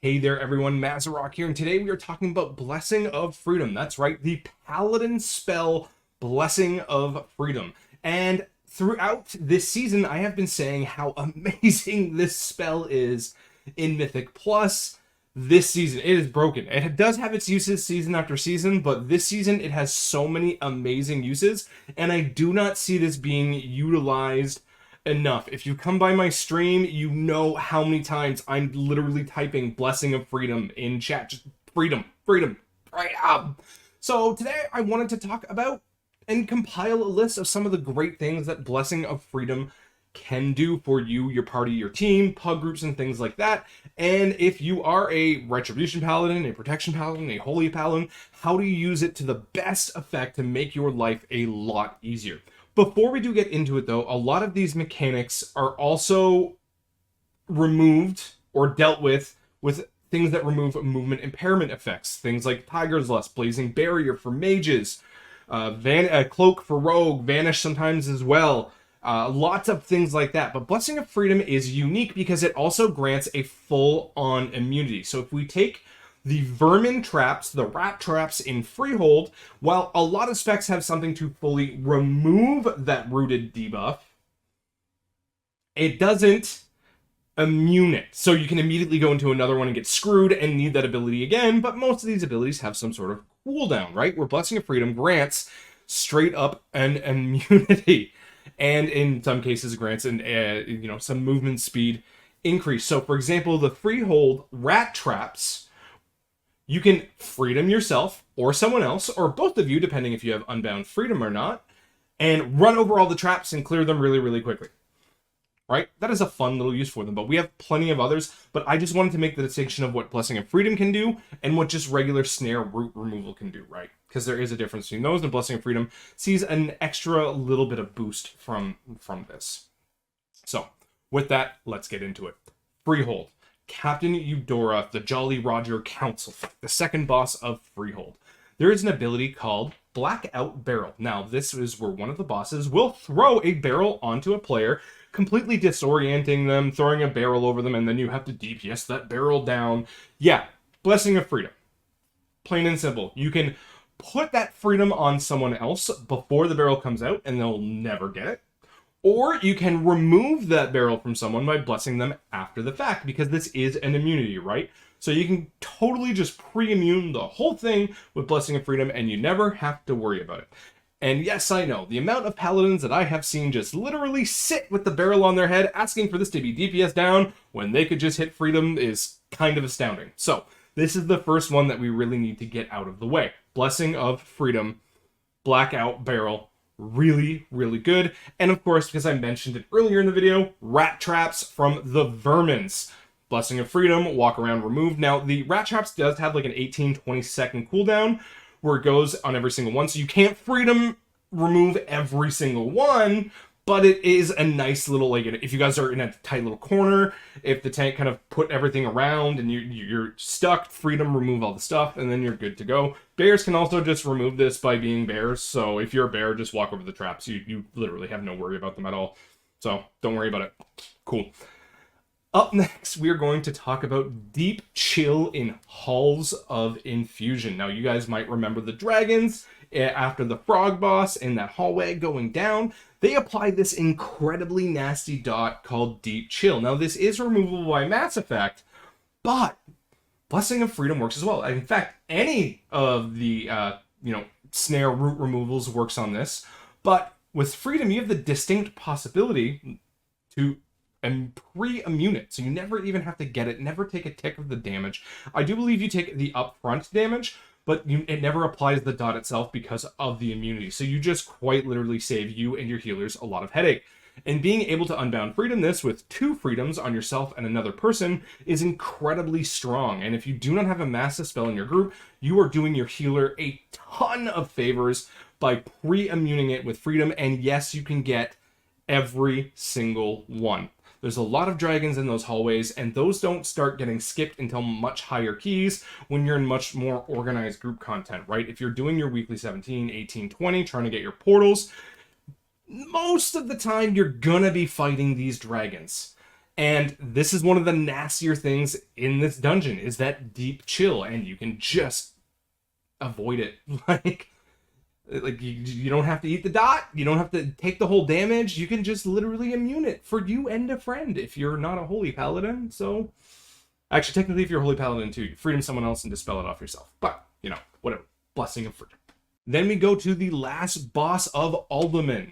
Hey there everyone, Mazarok here, and today we are talking about Blessing of Freedom. That's right, the paladin spell Blessing of Freedom. And throughout this season, I have been saying how amazing this spell is in Mythic. Plus, this season, it is broken. It does have its uses season after season, but this season it has so many amazing uses, and I do not see this being utilized enough. If you come by my stream, you know how many times I'm literally typing Blessing of Freedom in chat. Just freedom, freedom, freedom. So today I wanted to talk about and compile a list of some of the great things that Blessing of Freedom can do for you, your party, your team, pug groups, and things like that. And if you are a Retribution Paladin, a Protection Paladin, a Holy Paladin, how to use it to the best effect to make your life a lot easier. Before we do get into it, though, a lot of these mechanics are also removed or dealt with things that remove movement impairment effects. Things like Tiger's Lust, Blazing Barrier for mages, Cloak for rogue, Vanish sometimes as well. Lots of things like that. But Blessing of Freedom is unique because it also grants a full-on immunity. So if we take the vermin traps, the rat traps in Freehold, while a lot of specs have something to fully remove that rooted debuff, it doesn't immune it. So you can immediately go into another one and get screwed and need that ability again, but most of these abilities have some sort of cooldown, right? Where Blessing of Freedom grants straight up an immunity, and in some cases grants some movement speed increase. So for example, the Freehold rat traps, you can freedom yourself or someone else, or both of you, depending if you have Unbound Freedom or not, and run over all the traps and clear them really, really quickly. Right? That is a fun little use for them, but we have plenty of others. But I just wanted to make the distinction of what Blessing of Freedom can do and what just regular snare root removal can do, right? Because there is a difference between those, and Blessing of Freedom sees an extra little bit of boost from this. So, with that, let's get into it. Freehold. Captain Eudora, the Jolly Roger Council, the second boss of Freehold. There is an ability called Blackout Barrel. Now, this is where one of the bosses will throw a barrel onto a player, completely disorienting them, throwing a barrel over them, and then you have to DPS that barrel down. Yeah, Blessing of Freedom. Plain and simple. You can put that freedom on someone else before the barrel comes out, and they'll never get it. Or you can remove that barrel from someone by blessing them after the fact, because this is an immunity, right? So you can totally just pre-immune the whole thing with Blessing of Freedom, and you never have to worry about it. And yes, I know, the amount of paladins that I have seen just literally sit with the barrel on their head asking for this to be DPS down when they could just hit freedom is kind of astounding. So this is the first one that we really need to get out of the way. Blessing of Freedom, Blackout Barrel. Really, really good. And of course, because I mentioned it earlier in the video, rat traps from the vermins. Blessing of Freedom, walk around removed. Now, the rat traps does have like an 18-20 second cooldown where it goes on every single one. So you can't freedom remove every single one, but it is a nice little, like, if you guys are in a tight little corner, if the tank kind of put everything around and you're stuck, freedom, remove all the stuff, and then you're good to go. Bears can also just remove this by being bears, so if you're a bear, just walk over the traps. You literally have no worry about them at all, so don't worry about it. Cool. Up next, we are going to talk about Deep Chill in Halls of Infusion. Now, you guys might remember the dragons after the frog boss in that hallway going down. They apply this incredibly nasty dot called Deep Chill. Now, this is removable by Mass Effect, but Blessing of Freedom works as well. In fact, any of the snare root removals works on this, but with Freedom, you have the distinct possibility to pre-immune it, so you never even have to get it, never take a tick of the damage. I do believe you take the upfront damage, but it never applies the dot itself because of the immunity. So you just quite literally save you and your healers a lot of headache. And being able to Unbound Freedom this with 2 freedoms on yourself and another person is incredibly strong. And if you do not have a massive spell in your group, you are doing your healer a ton of favors by pre-immuning it with freedom. And yes, you can get every single one. There's a lot of dragons in those hallways, and those don't start getting skipped until much higher keys when you're in much more organized group content, right? If you're doing your weekly 17, 18, 20, trying to get your portals, most of the time you're gonna be fighting these dragons. And this is one of the nastier things in this dungeon, is that deep chill, and you can just avoid it. Like you don't have to eat the dot, you don't have to take the whole damage, you can just literally immune it for you and a friend if you're not a holy paladin. So actually, technically, if you're a holy paladin too, you freedom someone else and dispel it off yourself. But, you know, whatever. Blessing of freedom. Then we go to the last boss of Uldaman,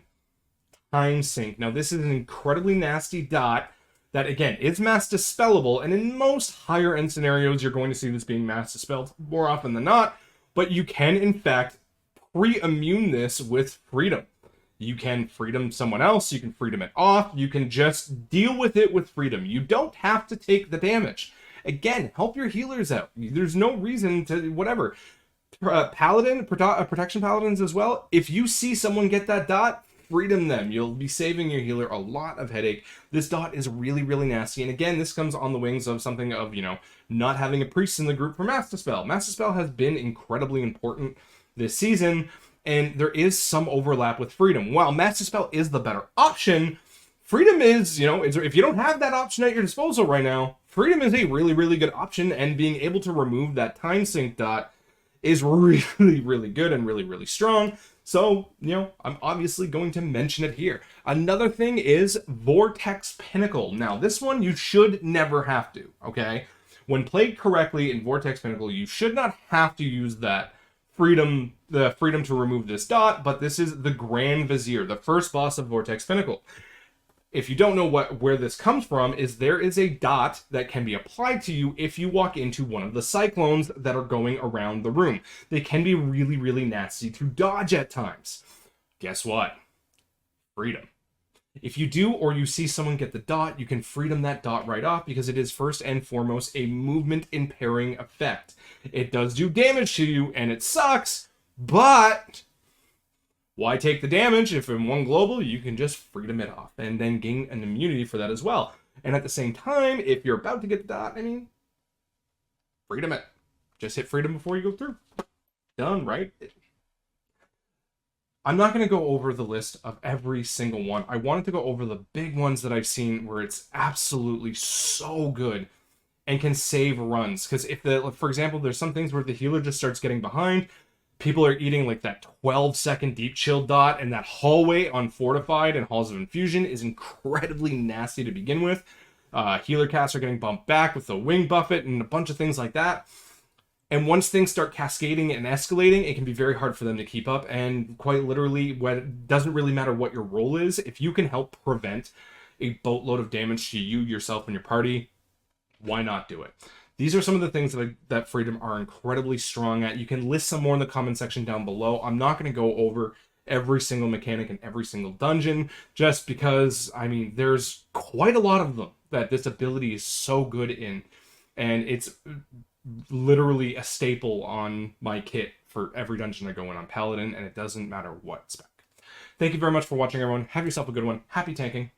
Time Sink. Now, this is an incredibly nasty dot that, again, is mass dispellable, and in most higher end scenarios, you're going to see this being mass dispelled more often than not, but you can, in fact, pre-immune this with freedom. You can freedom someone else, you can freedom it off, you can just deal with it with freedom. You don't have to take the damage. Again, help your healers out. There's no reason to, whatever. Protection paladins as well. If you see someone get that dot, freedom them. You'll be saving your healer a lot of headache. This dot is really, really nasty. And again, this comes on the wings of something of, you know, not having a priest in the group for Mass Dispel. Mass Dispel has been incredibly important this season, and there is some overlap with freedom. While Mass Dispel is the better option, freedom is, you know, if you don't have that option at your disposal right now, freedom is a really, really good option, and being able to remove that time sink dot is really, really good and really, really strong. So, you know, I'm obviously going to mention it here. Another thing is Vortex Pinnacle. Now, this one you should never have to, okay? When played correctly in Vortex Pinnacle, you should not have to use that freedom to remove this dot, but this is the Grand Vizier, the first boss of Vortex Pinnacle. If you don't know where this comes from, is there is a dot that can be applied to you if you walk into one of the cyclones that are going around the room. They can be really, really nasty to dodge at times. Guess what? Freedom. If you do, or you see someone get the dot, you can freedom that dot right off, because it is first and foremost a movement impairing effect. It does do damage to you, and it sucks, but why take the damage if in one global you can just freedom it off and then gain an immunity for that as well? And at the same time, if you're about to get the dot, I mean, freedom it. Just hit freedom before you go through. Done, right? I'm not going to go over the list of every single one. I wanted to go over the big ones that I've seen where it's absolutely so good and can save runs. Because if for example, there's some things where the healer just starts getting behind, people are eating like that 12-second deep chill dot, and that hallway on Fortified and Halls of Infusion is incredibly nasty to begin with. Healer casts are getting bumped back with the wing buffet and a bunch of things like that. And once things start cascading and escalating, it can be very hard for them to keep up. And quite literally, it doesn't really matter what your role is. If you can help prevent a boatload of damage to you, yourself, and your party, why not do it? These are some of the things that Freedom are incredibly strong at. You can list some more in the comment section down below. I'm not going to go over every single mechanic in every single dungeon, just because, I mean, there's quite a lot of them that this ability is so good in. And it's literally a staple on my kit for every dungeon I go in on Paladin, and it doesn't matter what spec. Thank you very much for watching, everyone. Have yourself a good one. Happy tanking.